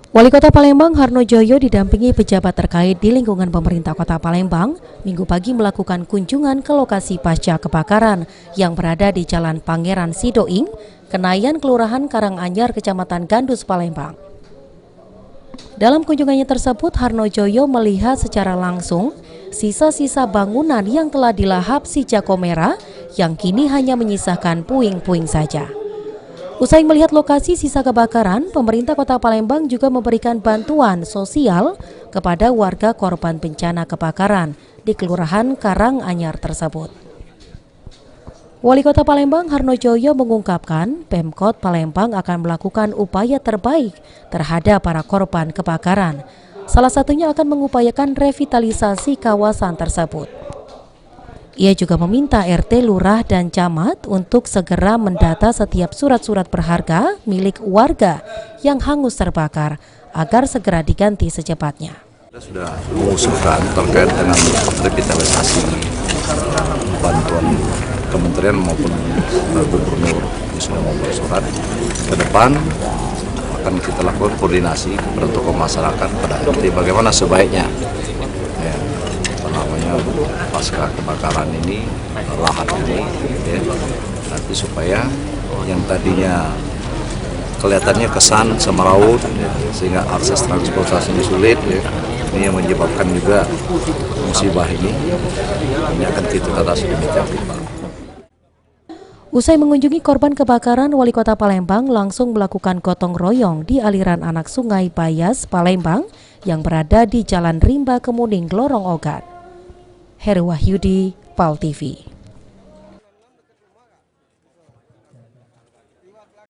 Wali Kota Palembang Harno Joyo didampingi pejabat terkait di lingkungan pemerintah Kota Palembang Minggu pagi melakukan kunjungan ke lokasi pasca kebakaran yang berada di Jalan Pangeran Sidoing, Kenayan, Kelurahan Karanganyar, Kecamatan Gandus, Palembang. Dalam kunjungannya tersebut, Harno Joyo melihat secara langsung sisa-sisa bangunan yang telah dilahap si Jako Merah yang kini hanya menyisakan puing-puing saja. Usai melihat lokasi sisa kebakaran, pemerintah Kota Palembang juga memberikan bantuan sosial kepada warga korban bencana kebakaran di Kelurahan Karanganyar tersebut. Wali Kota Palembang Harno Joyo mengungkapkan Pemkot Palembang akan melakukan upaya terbaik terhadap para korban kebakaran. Salah satunya akan mengupayakan revitalisasi kawasan tersebut. Ia juga meminta RT, Lurah, dan Camat untuk segera mendata setiap surat-surat berharga milik warga yang hangus terbakar agar segera diganti secepatnya. Kita sudah mengusulkan terkait dengan revitalisasi bantuan kementerian maupun gubernur yang sudah membuat surat. Ke depan akan kita lakukan koordinasi kepada tokoh masyarakat pada RT bagaimana sebaiknya pasca kebakaran ini, lahan ini, nanti supaya yang tadinya kelihatannya kesan semeraut, sehingga akses transportasinya sulit, ini yang menyebabkan juga musibah ini akan kita tata sedemikian rupa. Usai mengunjungi korban kebakaran, Wali Kota Palembang langsung melakukan gotong royong di aliran anak Sungai Bayas, Palembang yang berada di Jalan Rimba Kemuning, Lorong Ogat. Heru Wahyudi, PAL TV.